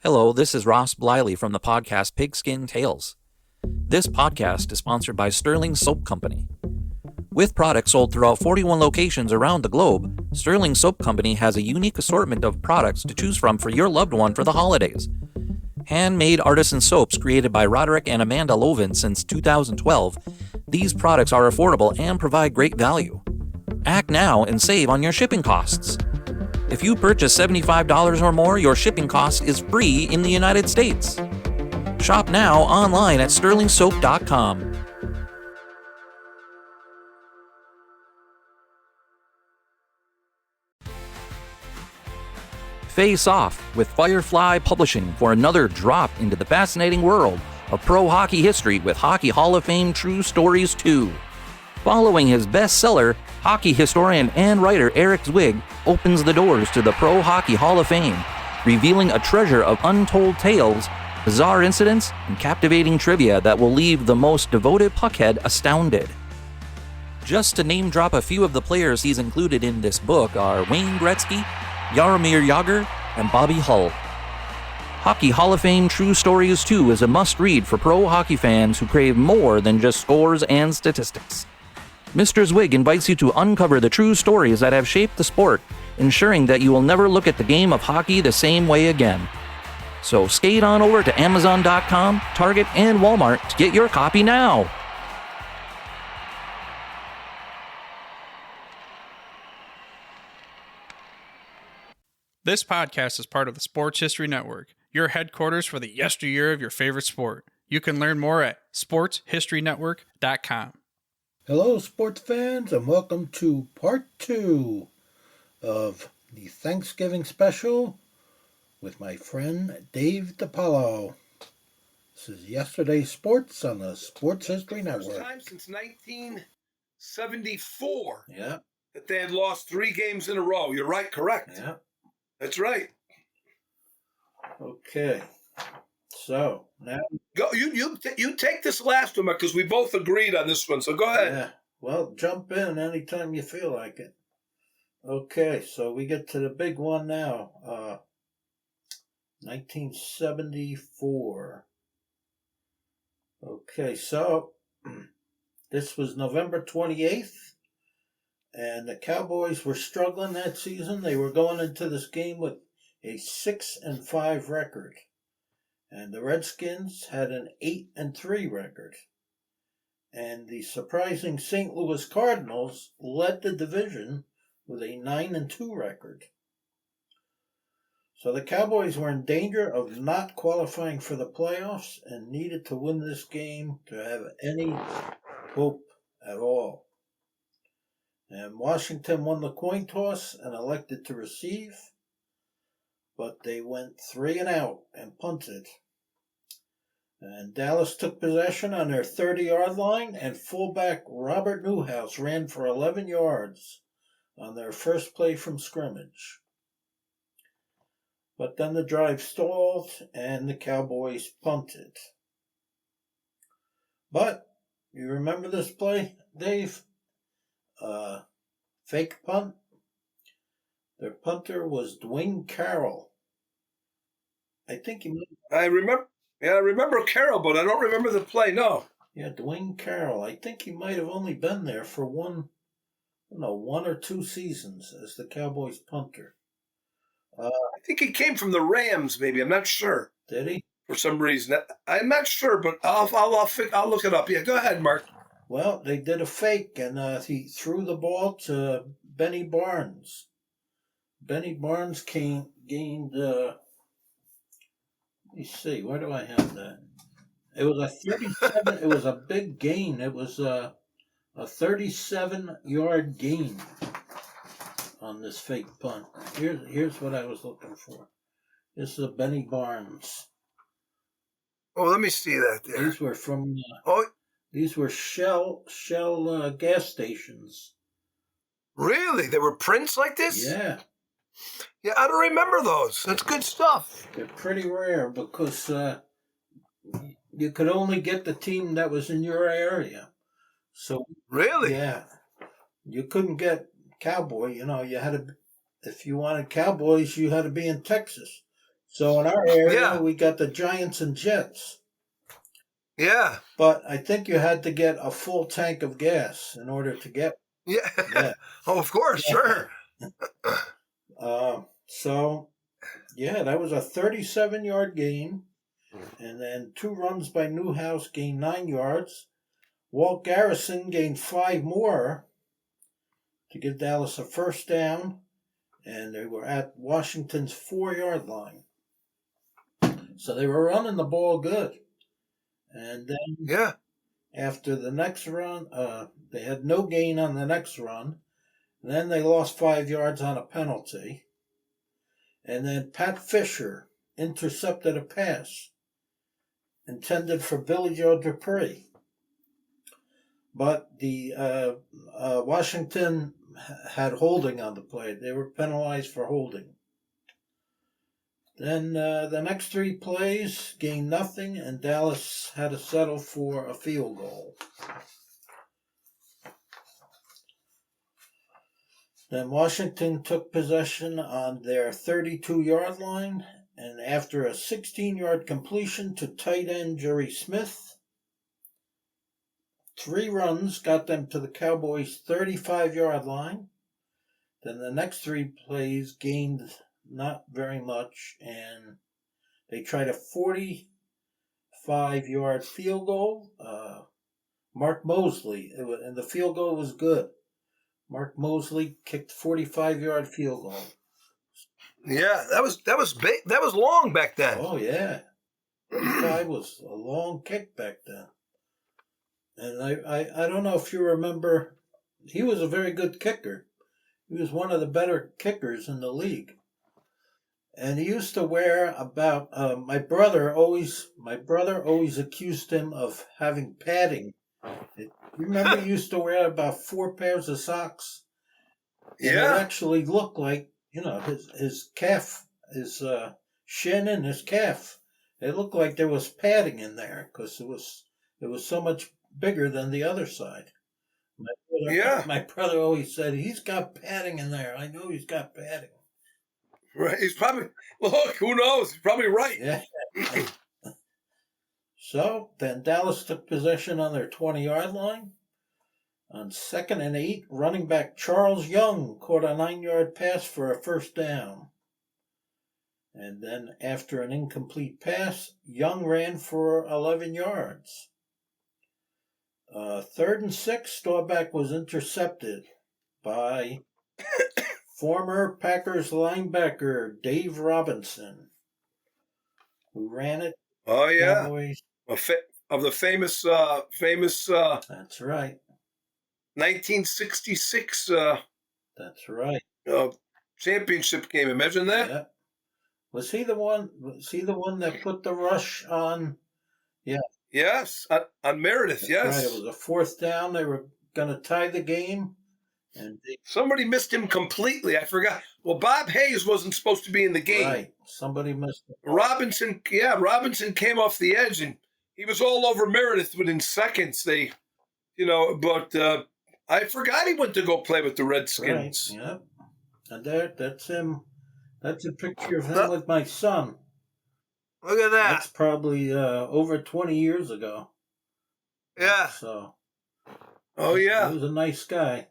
Hello, this is Ross Bliley from the podcast Pigskin Tales. This podcast is sponsored by Sterling Soap Company. With products sold throughout 41 locations around the globe, Sterling Soap Company has a unique assortment of products to choose from for your loved one for the holidays. Handmade artisan soaps created by Roderick and Amanda Lovin since 2012, these products are affordable and provide great value. Act now and save on your shipping costs. If you purchase $75 or more, your shipping cost is free in the United States. Shop now online at sterlingsoap.com. Face off with Firefly Publishing for another drop into the fascinating world of pro hockey history with Hockey Hall of Fame True Stories 2. Following his bestseller, hockey historian and writer Eric Zwig opens the doors to the Pro Hockey Hall of Fame, revealing a treasure of untold tales, bizarre incidents, and captivating trivia that will leave the most devoted puckhead astounded. Just to name drop a few of the players he's included in this book are Wayne Gretzky, Jaromir Jagr, and Bobby Hull. Hockey Hall of Fame True Stories 2 is a must-read for pro hockey fans who crave more than just scores and statistics. Mr. Zwig invites you to uncover the true stories that have shaped the sport, ensuring that you will never look at the game of hockey the same way again. So skate on over to Amazon.com, Target, and Walmart to get your copy now. This podcast is part of the Sports History Network, your headquarters for the yesteryear of your favorite sport. You can learn more at sportshistorynetwork.com. Hello, sports fans, and welcome to part 2 of the Thanksgiving special with my friend Dave DePaolo. This is Yesterday's Sports on the Sports History Network. First time since 1974 Yeah. that they had lost 3 games in a row. You're right, correct. Yeah. That's right. Okay. So, now... Go, you take this last one because we both agreed on this one, so go ahead. Yeah. Well, jump in anytime you feel like it. Okay, so we get to the big one now. 1974. Okay, so this was November 28th, and the Cowboys were struggling that season. They were going into this game with a 6-5 record, and the Redskins had an 8-3 record. And the surprising St. Louis Cardinals led the division with a 9-2 record. So the Cowboys were in danger of not qualifying for the playoffs and needed to win this game to have any hope at all. And Washington won the coin toss and elected to receive, but they went 3 and out and punted. And Dallas took possession on their 30-yard line, and fullback Robert Newhouse ran for 11 yards on their first play from scrimmage. But then the drive stalled, and the Cowboys punted. But, you remember this play, Dave? Fake punt. Their punter was Dwayne Carroll. I think he might... I remember Carroll, but I don't remember the play, no. Yeah, Dwayne Carroll. I think he might have only been there for one or 2 seasons as the Cowboys punter. I think he came from the Rams, maybe. I'm not sure. Did he? For some reason. I'm not sure, but I'll look it up. Yeah, go ahead, Mark. Well, they did a fake, and he threw the ball to Benny Barnes. Benny Barnes gained... let me see, where do I have that? It was a 37. It was a big gain. It was a 37-yard gain on this fake punt. Here's what I was looking for. This is a Benny Barnes. Oh, let me see that there. These were from. These were Shell gas stations. Really? There were prints like this? Yeah. Yeah, I don't remember those. That's good stuff. They're pretty rare because you could only get the team that was in your area. So really, yeah, you couldn't get Cowboy. You had to, if you wanted Cowboys, you had to be in Texas. So in our area, Yeah. we got the Giants and Jets. Yeah. But I think you had to get a full tank of gas in order to get. Yeah. Yeah. Oh, of course, Yeah. sure. So, yeah, that was a 37-yard gain. And then 2 runs by Newhouse gained 9 yards. Walt Garrison gained 5 more to give Dallas a first down. And they were at Washington's 4-yard line. So they were running the ball good. And then Yeah. after the next run, they had no gain on the next run. Then they lost 5 yards on a penalty. And then Pat Fisher intercepted a pass intended for Billy Joe Dupree. But the Washington had holding on the play. They were penalized for holding. Then the next 3 plays gained nothing, and Dallas had to settle for a field goal. Then Washington took possession on their 32-yard line, and after a 16-yard completion to tight end Jerry Smith, 3 runs got them to the Cowboys' 35-yard line. Then the next 3 plays gained not very much, and they tried a 45-yard field goal. Mark Mosley, and the field goal was good. Mark Mosley kicked 45-yard field goal. Yeah, that was big. That was long back then. Oh yeah, 45 was a long kick back then. And I don't know if you remember, he was a very good kicker. He was one of the better kickers in the league. And he used to wear about. My brother always accused him of having padding. You remember, he used to wear about 4 pairs of socks. And Yeah. it actually looked like, his calf, his shin and his calf. It looked like there was padding in there because it was so much bigger than the other side. My brother always said, he's got padding in there. I know he's got padding. Right. He's probably, look, who knows? He's probably right. Yeah. So then Dallas took possession on their 20-yard line. On 2nd and 8, running back Charles Young caught a 9-yard pass for a first down. And then after an incomplete pass, Young ran for 11 yards. 3rd and 6, Staubach was intercepted by former Packers linebacker Dave Robinson, who ran it. Oh yeah, Cowboys. Of the famous. That's right. 1966. That's right. Championship game. Imagine that. Yeah. Was he the one that put the rush on? Yeah. Yes, on Meredith. Yes. Right. It was a 4th down. They were going to tie the game, and somebody missed him completely. I forgot. Well, Bob Hayes wasn't supposed to be in the game. Right. Somebody missed him. Robinson came off the edge, and he was all over Meredith within seconds. But I forgot he went to go play with the Redskins. Right. Yep. And that's him. That's a picture of him with my son. Look at that. That's probably over 20 years ago. Yeah. So. Oh yeah. He was a nice guy.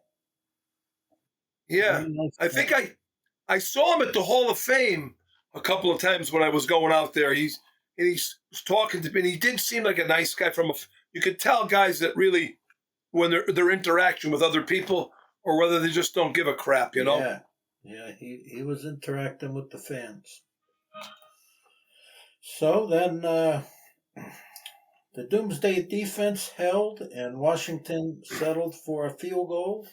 Yeah. Nice I think I saw him at the Hall of Fame a couple of times when I was going out there. He was talking to me, and he did seem like a nice guy. You could tell guys that really, when their interaction with other people, or whether they just don't give a crap, Yeah. Yeah, he was interacting with the fans. So then the Doomsday defense held, and Washington settled for a field goal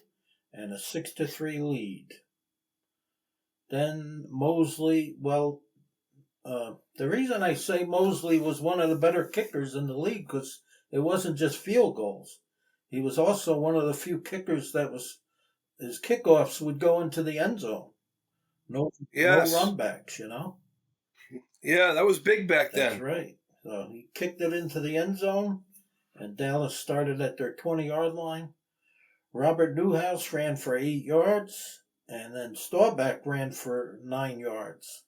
and a 6-3 lead. Then Mosley, the reason I say Mosley was one of the better kickers in the league because it wasn't just field goals. He was also one of the few kickers that his kickoffs would go into the end zone. No run backs, Yeah, that was big back then. That's right. So he kicked it into the end zone, and Dallas started at their 20-yard line. Robert Newhouse ran for 8 yards, and then Staubach ran for 9 yards.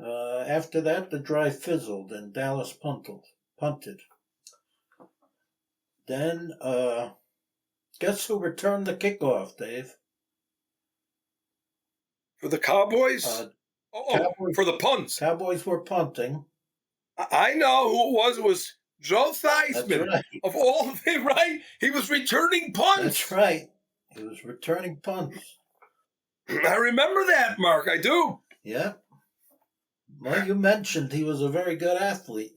After that, the drive fizzled and Dallas punted. Then, guess who returned the kickoff, Dave? For the Cowboys? Cowboys, for the punts. Cowboys were punting. I know who it was. It was Joe Theismann. That's right. Of all of them, right? He was returning punts. That's right. He was returning punts. I remember that, Mark. I do. Yeah. Well, you mentioned he was a very good athlete.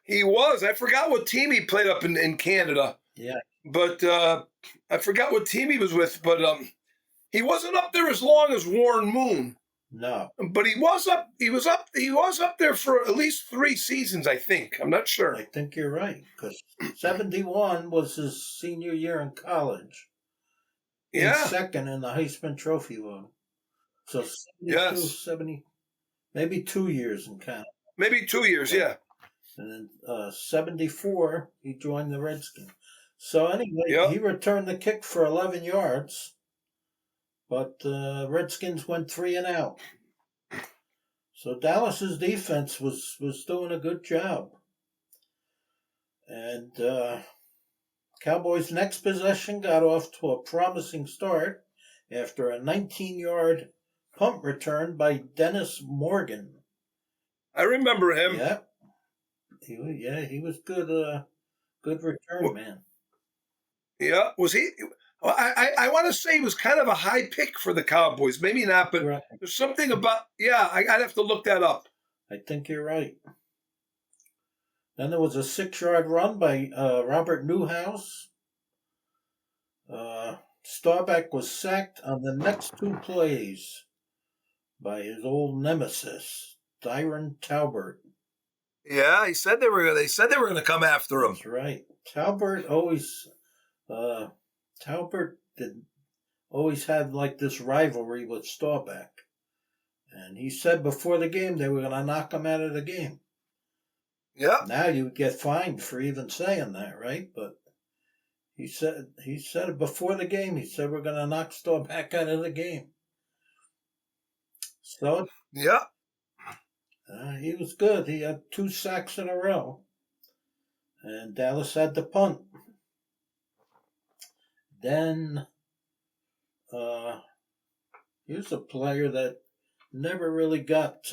He was. I forgot what team he played up in Canada. Yeah. But I forgot what team he was with. But he wasn't up there as long as Warren Moon. No. But he was up. He was up there for at least 3 seasons, I think. I'm not sure. I think you're right, because 71 was his senior year in college. Yeah. And second in the Heisman Trophy vote. So 72, Yes. 70, maybe 2 years in Canada. Maybe 2 years, yeah. And then 74, he joined the Redskins. So anyway, Yep. he returned the kick for 11 yards, but Redskins went 3 and out. So Dallas's defense was doing a good job. And Cowboys' next possession got off to a promising start after a 19-yard punt return by Dennis Morgan. I remember him. Yeah. He was good. Good return man. Yeah, was he? I want to say he was kind of a high pick for the Cowboys. Maybe not, but Right. there's something about. Yeah, I'd have to look that up. I think you're right. Then there was a 6-yard run by Robert Newhouse. Staubach was sacked on the next 2 plays by his old nemesis, Dyron Taubert. Yeah, they said they were going to come after him. That's right. Taubert always had like this rivalry with Staubach. And he said before the game they were going to knock him out of the game. Yeah. Now you would get fined for even saying that, right? But he said it before the game. He said we're going to knock Staubach out of the game. So Yeah. he was good. He had 2 sacks in a row. And Dallas had the punt. Then here's a player that never really got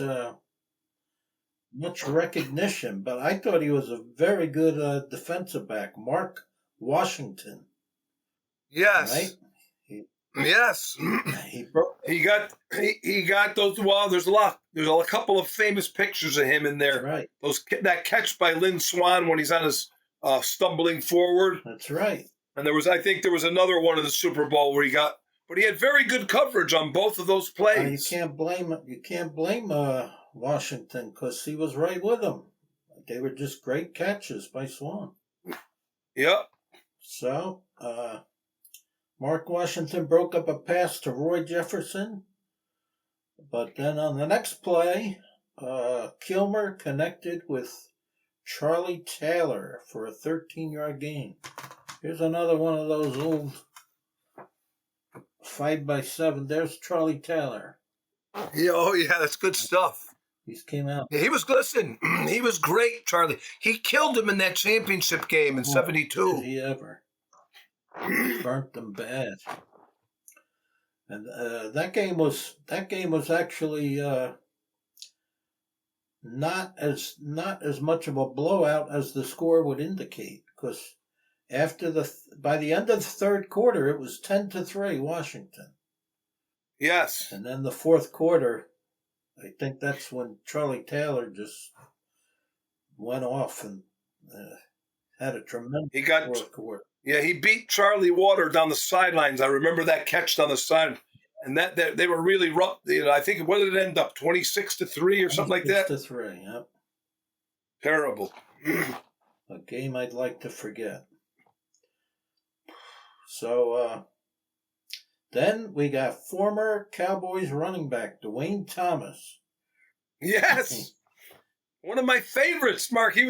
much recognition, but I thought he was a very good defensive back, Mark Washington. Yes. Right? Yes. He broke. He got those. Well, there's a couple of famous pictures of him in there. Right. That catch by Lynn Swann when he's on his stumbling forward. That's right. And I think there was another one in the Super Bowl where but he had very good coverage on both of those plays. You can't blame Washington because he was right with them. They were just great catches by Swann. Yep. So, Mark Washington broke up a pass to Roy Jefferson, but then on the next play, Kilmer connected with Charlie Taylor for a 13-yard gain. Here's another one of those old 5x7. There's Charlie Taylor. Yeah, oh yeah, that's good stuff. He came out. Yeah, he was great, Charlie. He killed him in that championship game in '72. Did he ever? Burnt them bad. And that game was actually not as much of a blowout as the score would indicate, because by the end of the third quarter it was 10-3 Washington. Yes. And then the fourth quarter, I think that's when Charlie Taylor just went off and had a tremendous fourth quarter. Yeah, he beat Charlie Water down the sidelines. I remember that catch down the side, and that they were really rough. I think what did it end up 26-3 or something like that. 26-3. Yep. Terrible. A game I'd like to forget. So then we got former Cowboys running back Dwayne Thomas. Yes, one of my favorites, Mark. He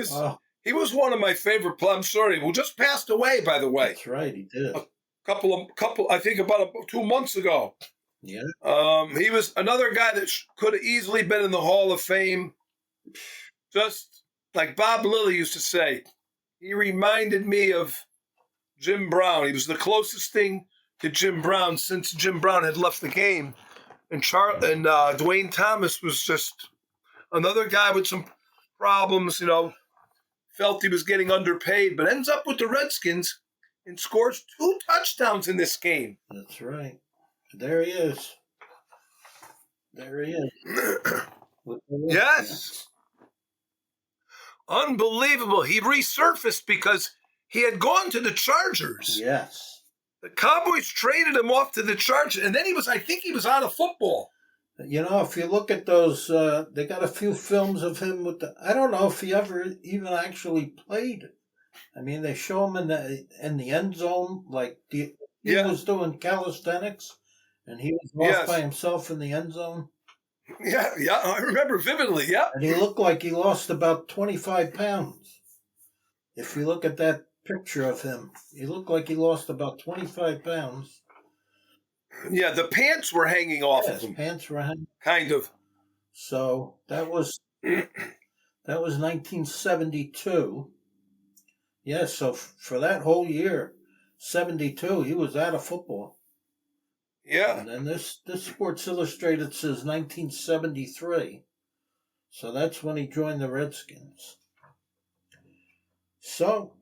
was one of my favorite. I'm sorry, who just passed away, by the way. That's right, he did. Couple. I think about 2 months ago. Yeah. He was another guy that could have easily been in the Hall of Fame. Just like Bob Lilly used to say, he reminded me of Jim Brown. He was the closest thing to Jim Brown since Jim Brown had left the game. And Dwayne Thomas was just another guy with some problems, felt he was getting underpaid, but ends up with the Redskins and scores 2 touchdowns in this game. That's right. There he is. There he is. Yes. Unbelievable. He resurfaced because he had gone to the Chargers. Yes. The Cowboys traded him off to the Chargers, and then I think he was out of football. If you look at those, they got a few films of him I don't know if he ever even actually played. I mean, they show him in the end zone, like he was doing calisthenics, and he was off by himself in the end zone. Yeah, I remember vividly, yeah. And he looked like he lost about 25 pounds. If you look at that picture of him, he looked like he lost about 25 pounds. Yeah, the pants were hanging off of him. Pants were hanging. Kind of. So that was 1972. Yeah, so for that whole year, 72, he was out of football. Yeah. And then this Sports Illustrated says 1973. So that's when he joined the Redskins. So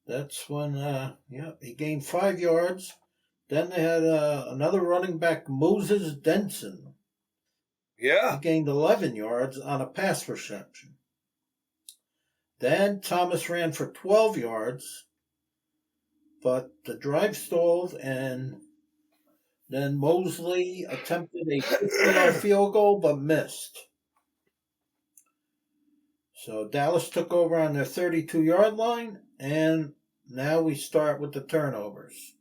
that's when, he gained 5 yards. Then they had another running back, Moses Denson. Yeah. He gained 11 yards on a pass reception. Then Thomas ran for 12 yards, but the drive stalled, and then Mosley attempted a 50-yard field goal but missed. So Dallas took over on their 32-yard line, and now we start with the turnovers.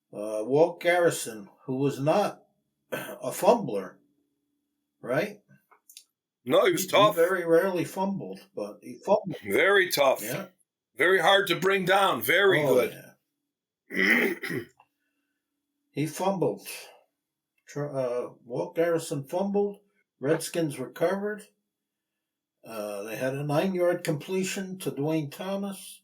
Walt Garrison, who was not a fumbler, right? No, he was tough. He very rarely fumbled, but he fumbled. Very tough. Yeah. Very hard to bring down. Very good. Yeah. He fumbled. Walt Garrison fumbled. Redskins recovered. They had a 9-yard completion to Dwayne Thomas.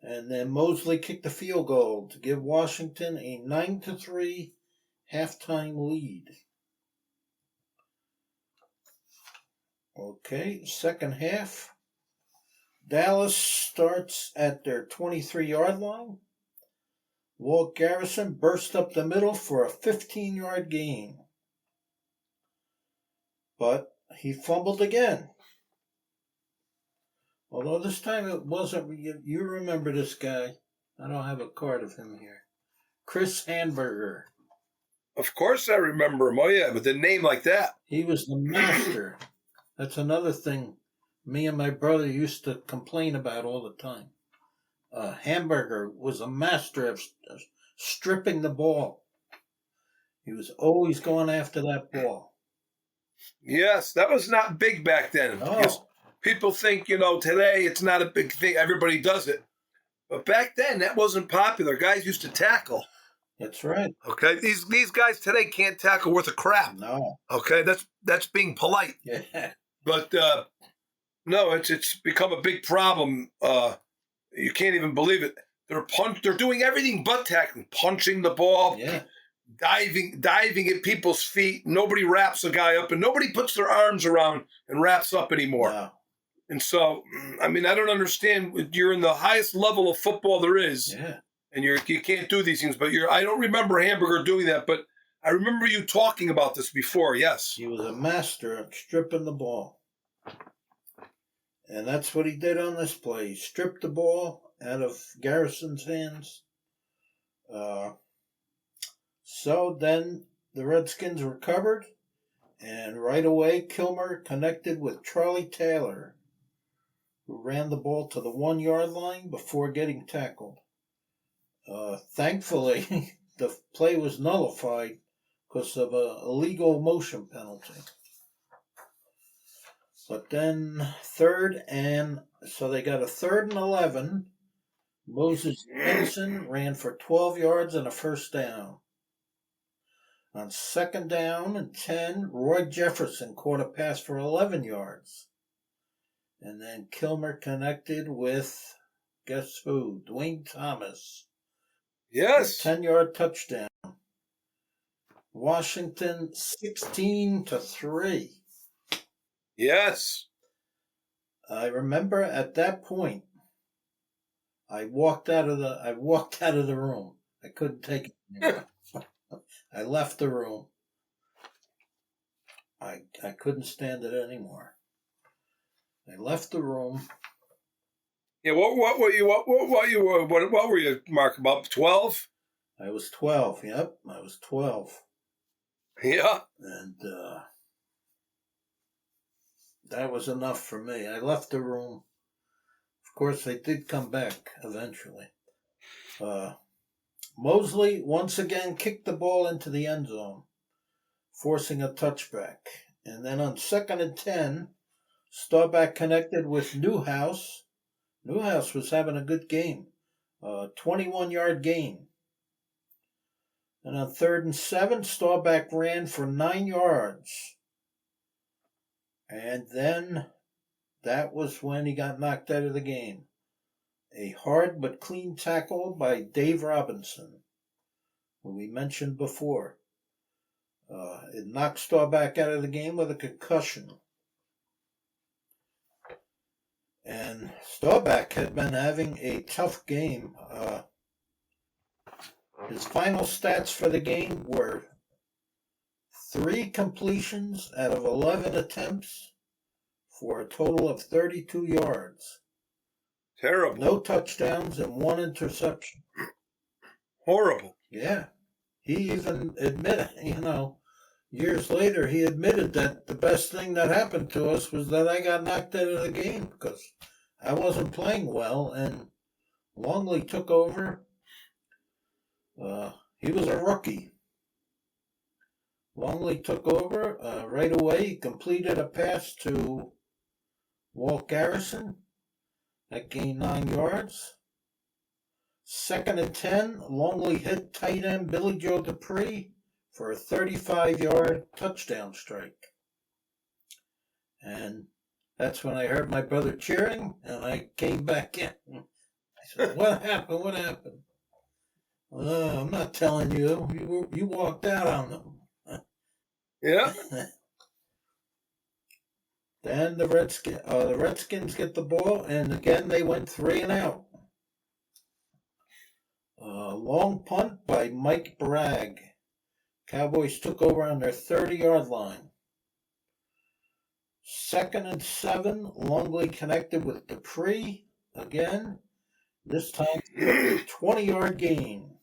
And then Mosley kicked the field goal to give Washington a 9-3 halftime lead. Okay, second half. Dallas starts at their 23-yard line. Walt Garrison burst up the middle for a 15-yard gain. But he fumbled again. Although this time it wasn't, you remember this guy. I don't have a card of him here. Chris Hamburger. Of course I remember him. Oh, yeah, with a name like that. He was the master. That's another thing me and my brother used to complain about all the time. Hamburger was a master of stripping the ball. He was always going after that ball. Yes, that was not big back then. Oh. People think, today it's not a big thing. Everybody does it. But back then, that wasn't popular. Guys used to tackle. That's right. Okay, these guys today can't tackle worth a crap. No. Okay, that's being polite. Yeah. But no, it's become a big problem. You can't even believe it. They're doing everything but tackling, punching the ball, diving at people's feet. Nobody wraps a guy up, and nobody puts their arms around and wraps up anymore. No. And so, I mean, I don't understand. You're in the highest level of football there is, and you can't do these things. But I don't remember Hamburger doing that, but I remember you talking about this before. Yes, he was a master of stripping the ball, and that's what he did on this play. He stripped the ball out of Garrison's hands. So then the Redskins recovered, and right away Kilmer connected with Charlie Taylor, who ran the ball to the 1-yard line before getting tackled. Thankfully, the play was nullified because of a illegal motion penalty. But then so they got a 3rd and 11 Moses Benson ran for 12 yards and a first down. On 2nd down and 10, Roy Jefferson caught a pass for 11 yards. And then Kilmer connected with, guess who? Dwayne Thomas. Yes. 10-yard touchdown. Washington 16-3. Yes. I remember at that point, I walked out of the room. I couldn't take it anymore. I left the room. I couldn't stand it anymore. I left the room. Yeah. What were you, Mark? About 12? I was 12. Yep, I was 12. Yeah. And that was enough for me. I left the room. Of course, they did come back eventually. Mosley once again kicked the ball into the end zone, forcing a touchback. And then on 2nd and 10, Staubach connected with Newhouse. Newhouse was having a good game. 21-yard gain. And on 3rd and 7, Staubach ran for 9 yards. And then that was when he got knocked out of the game. A hard but clean tackle by Dave Robinson, who we mentioned before. It knocked Staubach out of the game with a concussion. And Staubach had been having a tough game. His final stats for the game were 3 completions out of 11 attempts for a total of 32 yards. Terrible. No touchdowns and 1 interception. Horrible. Yeah. He even admitted, years later, he admitted that the best thing that happened to us was that I got knocked out of the game because I wasn't playing well and Longley took over. He was a rookie. Longley took over right away. He completed a pass to Walt Garrison. That gained 9 yards. 2nd and 10, Longley hit tight end Billy Joe Dupree for a 35-yard touchdown strike. And that's when I heard my brother cheering, and I came back in. I said, what happened? What happened? I'm not telling you. You walked out on them. Yeah. Then the Redskins get the ball, and again they went 3 and out. Long punt by Mike Bragg. Cowboys took over on their 30-yard line. 2nd and 7, Longley connected with Dupree again. This time a 20-yard gain.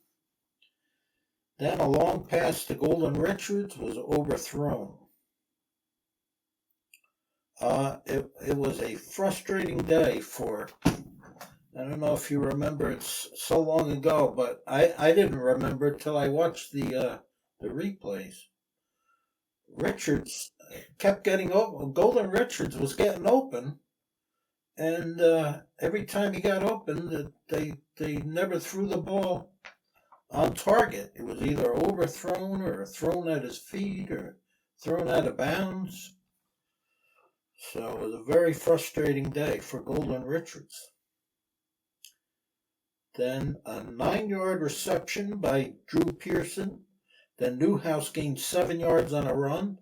Then a long pass to Golden Richards was overthrown. It was a frustrating day for, I don't know if you remember, it's so long ago, but I didn't remember till I watched the replays. Richards kept getting open. Golden Richards was getting open, and every time he got open, they never threw the ball on target. It was either overthrown or thrown at his feet or thrown out of bounds. So it was a very frustrating day for Golden Richards. Then a 9-yard reception by Drew Pearson. Then Newhouse gained 7 yards on a run.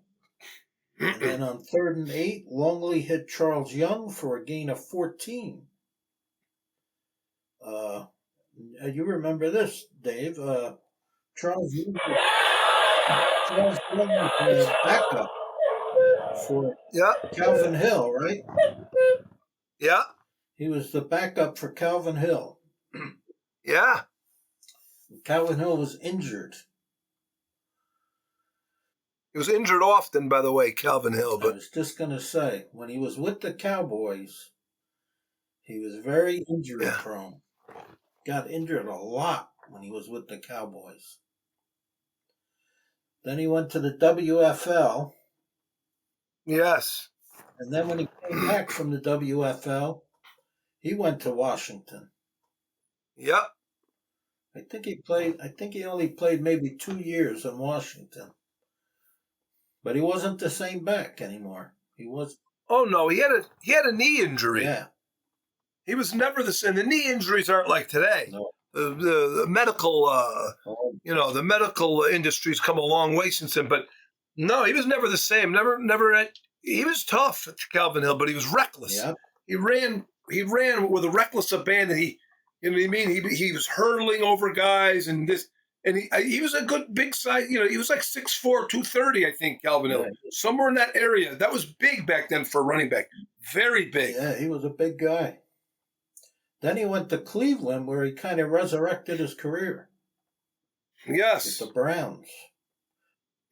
And then on 3rd and 8, Longley hit Charles Young for a gain of 14. You remember this, Dave. Charles Young was backup for Calvin Hill, right? Yeah. He was the backup for Calvin Hill. Yeah. Calvin Hill was injured. He was injured often, by the way, Calvin Hill. But I was just going to say, when he was with the Cowboys, he was very injury prone. Got injured a lot when he was with the Cowboys. Then he went to the WFL. Yes. And then when he came back from the WFL, he went to Washington. Yep. I think he only played maybe 2 years in Washington. But he wasn't the same back anymore. He was. Oh no, he had a knee injury. Yeah. He was never the same. The knee injuries aren't like today. No. The medical, the medical industry's come a long way since then. But no, he was never the same. He was tough at Calvin Hill, but he was reckless. Yep. He ran with a reckless abandon. He was hurdling over guys and this. And he was a good big size, he was like 6'4", 230, I think, Calvin Hill. Yeah. Somewhere in that area. That was big back then for a running back. Very big. Yeah, he was a big guy. Then he went to Cleveland, where he kind of resurrected his career. Yes. With the Browns.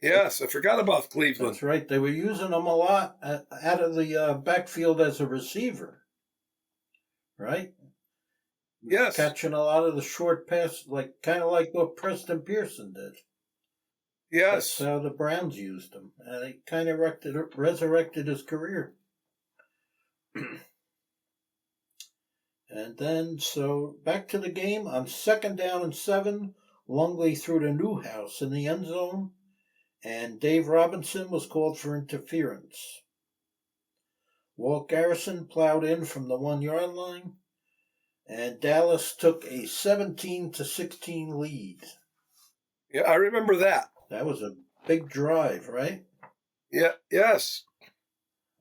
Yes, I forgot about Cleveland. That's right. They were using him a lot out of the backfield as a receiver. Right? Yes. Catching a lot of the short passes, kind of like what Preston Pearson did. Yes. That's how the Browns used him. And he kind of resurrected his career. And then, so back to the game. On 2nd down and 7, Longley threw to Newhouse in the end zone, and Dave Robinson was called for interference. Walt Garrison plowed in from the 1-yard line, and Dallas took a 17-16 lead. Yeah, I remember that. That was a big drive, right? Yeah. Yes.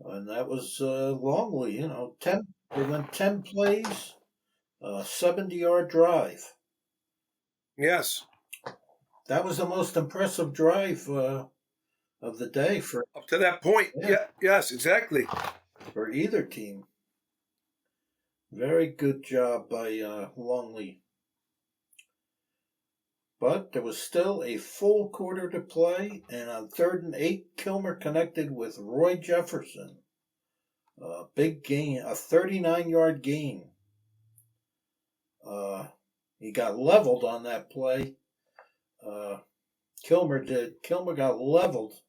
And that was Longley, 10. They went 10 plays, 70-yard drive. Yes. That was the most impressive drive of the day up to that point. Yeah. Yes, exactly. For either team. Very good job by Longley. But there was still a full quarter to play, and on 3rd and 8, Kilmer connected with Roy Jefferson. A big gain, a 39-yard gain. He got leveled on that play. Kilmer did. Kilmer got leveled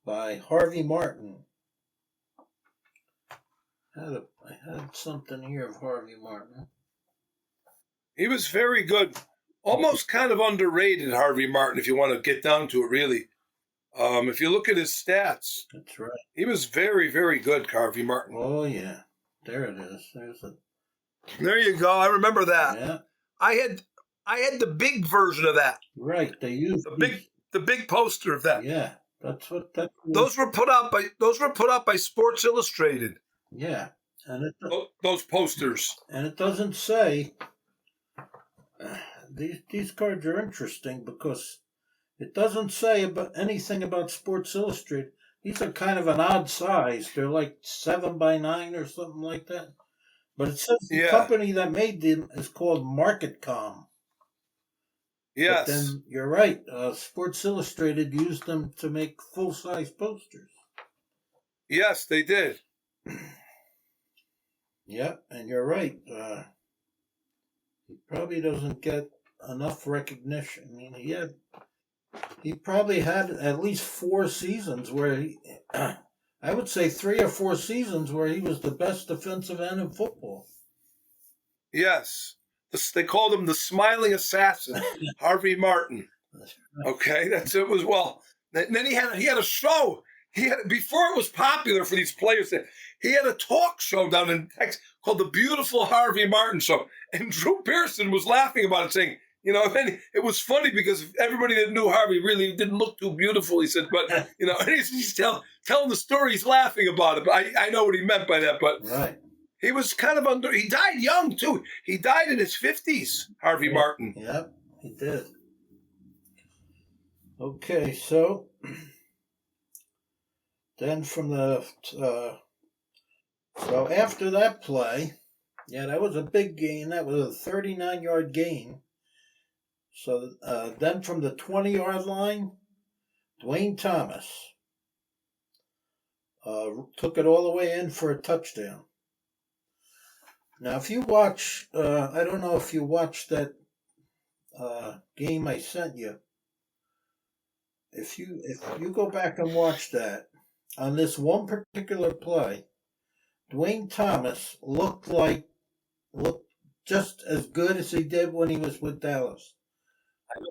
by Harvey Martin. I had something here of Harvey Martin. He was very good. Almost kind of underrated, Harvey Martin, if you want to get down to it, really. If you look at his stats, that's right. He was very, very good, Harvey Martin. Oh yeah, there it is. There you go. I remember that. Yeah. I had the big version of that. Right. They used the big poster of that. Yeah, that's what that. Those were put out by Sports Illustrated. Yeah, and those posters. And it doesn't say. These cards are interesting because it doesn't say anything about Sports Illustrated. These are kind of an odd size. They're like 7x9 or something like that. But it says the company that made them is called MarketCom. Yes. But then you're right. Sports Illustrated used them to make full-size posters. Yes, they did. Yep, and you're right. He probably doesn't get enough recognition. I mean, he probably had at least 4 seasons where I would say 3 or 4 seasons where he was the best defensive end in football. Yes. They called him the smiling assassin, Harvey Martin. Okay, that's it. Was well. Then he had a show. Before it was popular for these players. He had a talk show down in Texas called The Beautiful Harvey Martin Show, and Drew Pearson was laughing about it, saying, and it was funny because everybody that knew Harvey really didn't look too beautiful. He said, but and he's telling the story. He's laughing about it. But I know what he meant by that. But right. He was kind of he died young, too. He died in his 50s, Harvey Martin. Yep, he did. Okay, so then from so after that play, that was a big gain. That was a 39-yard gain. So then from the 20-yard line, Dwayne Thomas took it all the way in for a touchdown. Now, if you watch, I don't know if you watched that game I sent you. If you go back and watch that, on this one particular play, Dwayne Thomas looked just as good as he did when he was with Dallas.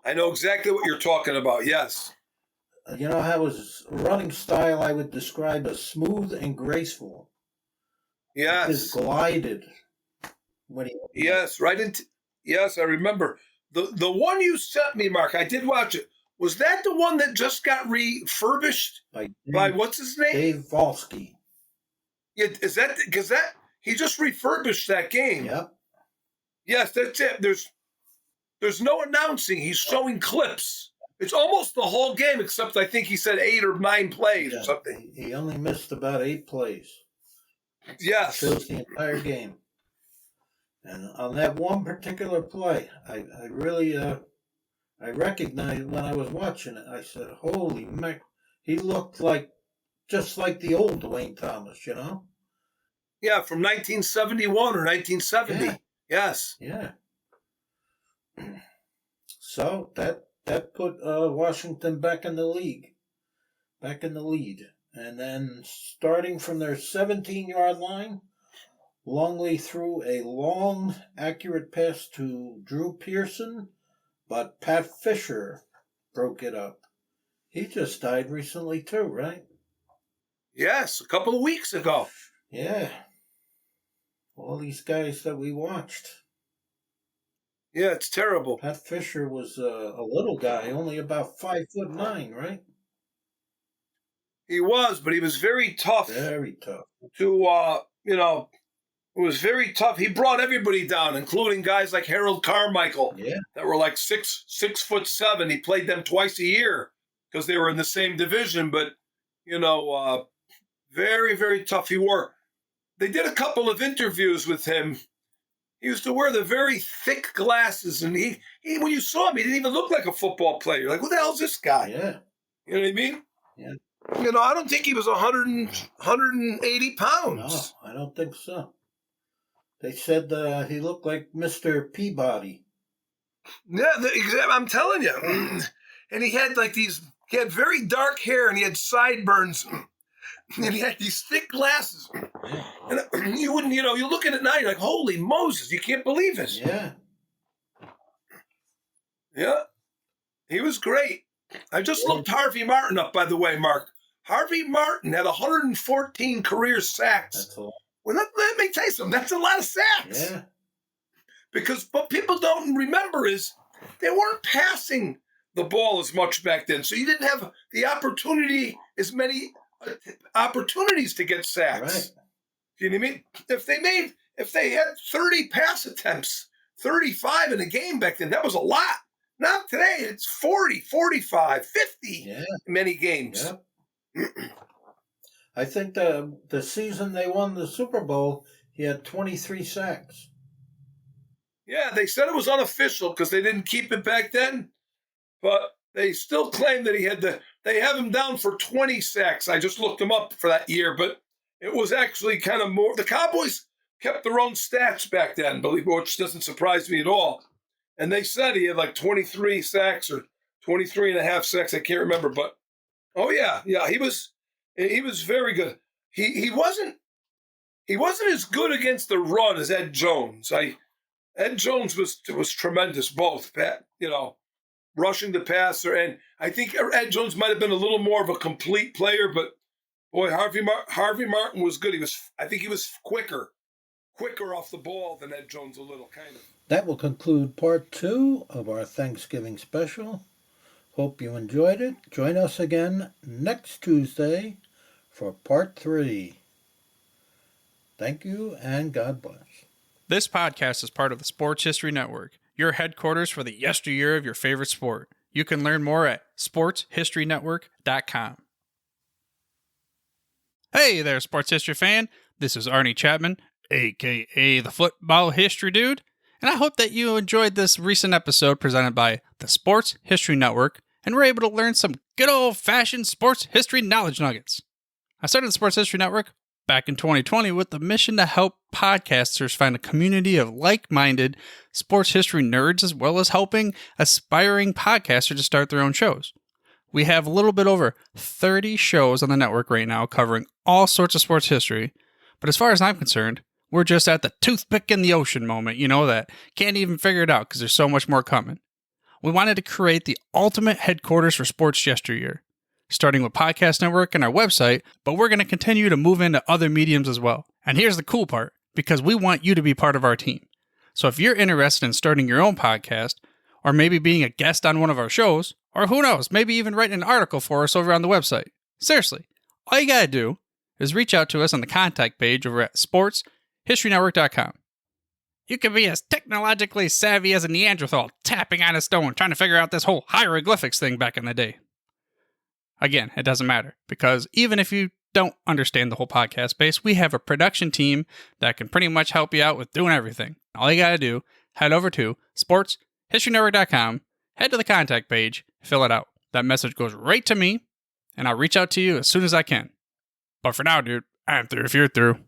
I know exactly what you're talking about, yes. You know how his running style I would describe as smooth and graceful. Yes. He just glided when he... Yes, right into... Yes, I remember. The one you sent me, Mark, I did watch it. Was that the one that just got refurbished by what's his name? Dave Volsky. Yeah, is that because he just refurbished that game? Yep. Yes, that's it. There's no announcing. He's showing clips. It's almost the whole game, except I think he said 8 or 9 plays or something. He only missed about 8 plays. Yes. Shows the entire game. And on that one particular play, I really I recognized when I was watching it. I said, "Holy mac!" He looked just like the old Dwayne Thomas, you know? Yeah, from 1971 or 1970. Yeah. Yes. Yeah. So that put Washington back in the league, back in the lead, and then starting from their 17-yard line. Longley threw a long, accurate pass to Drew Pearson, but Pat Fisher broke it up. He just died recently too, right? Yes, a couple of weeks ago. Yeah. All these guys that we watched. Yeah, it's terrible. Pat Fisher was a little guy, only about 5'9", right? He was, but he was very tough. Very tough. It was very tough. He brought everybody down, including guys like Harold Carmichael, that were like 6'7". He played them twice a year because they were in the same division. But very, very tough. They did a couple of interviews with him. He used to wear the very thick glasses, and he when you saw him, he didn't even look like a football player. You're like, who the hell's this guy? Yeah. You know what I mean? Yeah. I don't think he was 180 pounds. No, I don't think so. They said he looked like Mr. Peabody. Yeah, I'm telling you. And he had he had very dark hair, and he had sideburns, and he had these thick glasses. And you wouldn't, you look at it now, you're like, holy Moses, you can't believe it. Yeah. Yeah. He was great. I just looked Harvey Martin up, by the way, Mark. Harvey Martin had 114 career sacks. That's a lot. Well, let me tell you something. That's a lot of sacks. Yeah. Because what people don't remember is they weren't passing the ball as much back then. So you didn't have as many opportunities to get sacks. Right. You know what I mean? If they had 30 pass attempts, 35 in a game back then, that was a lot. Not today. It's 40, 45, 50 in many games. Yeah. I think the season they won the Super Bowl, he had 23 sacks. Yeah, they said it was unofficial because they didn't keep it back then, but they still claim that they have him down for 20 sacks. I just looked him up for that year, but it was actually kind of more. The Cowboys kept their own stats back then, which doesn't surprise me at all. And they said he had like 23 sacks or 23 and a half sacks. I can't remember, but he was very good. He wasn't as good against the run as Ed Jones. Ed Jones was tremendous, both, rushing the passer, and I think Ed Jones might have been a little more of a complete player, but boy, Harvey Martin was good. I think he was quicker off the ball than Ed Jones a little, kind of. That will conclude part 2 of our Thanksgiving special. Hope you enjoyed it. Join us again next Tuesday for part 3. Thank you and God bless. This podcast is part of the Sports History Network, your headquarters for the yesteryear of your favorite sport. You can learn more at sportshistorynetwork.com. Hey there, sports history fan. This is Arnie Chapman, a.k.a. the Football History Dude, and I hope that you enjoyed this recent episode presented by the Sports History Network and were able to learn some good old-fashioned sports history knowledge nuggets. I started the Sports History Network back in 2020 with the mission to help podcasters find a community of like-minded sports history nerds, as well as helping aspiring podcasters to start their own shows. We have a little bit over 30 shows on the network right now covering all sorts of sports history, but as far as I'm concerned, We're just at the toothpick in the ocean moment, that can't even figure it out because there's so much more coming. We wanted to create the ultimate headquarters for sports yesteryear, starting with Podcast Network and our website, but we're going to continue to move into other mediums as well. And here's the cool part, because we want you to be part of our team. So if you're interested in starting your own podcast, or maybe being a guest on one of our shows, or who knows, maybe even writing an article for us over on the website. Seriously, all you gotta do is reach out to us on the contact page over at sportshistorynetwork.com. You can be as technologically savvy as a Neanderthal tapping on a stone trying to figure out this whole hieroglyphics thing back in the day. Again, it doesn't matter, because even if you don't understand the whole podcast space, we have a production team that can pretty much help you out with doing everything. All you gotta do, head over to sportshistorynetwork.com, head to the contact page, fill it out. That message goes right to me, and I'll reach out to you as soon as I can. But for now, dude, I'm through if you're through.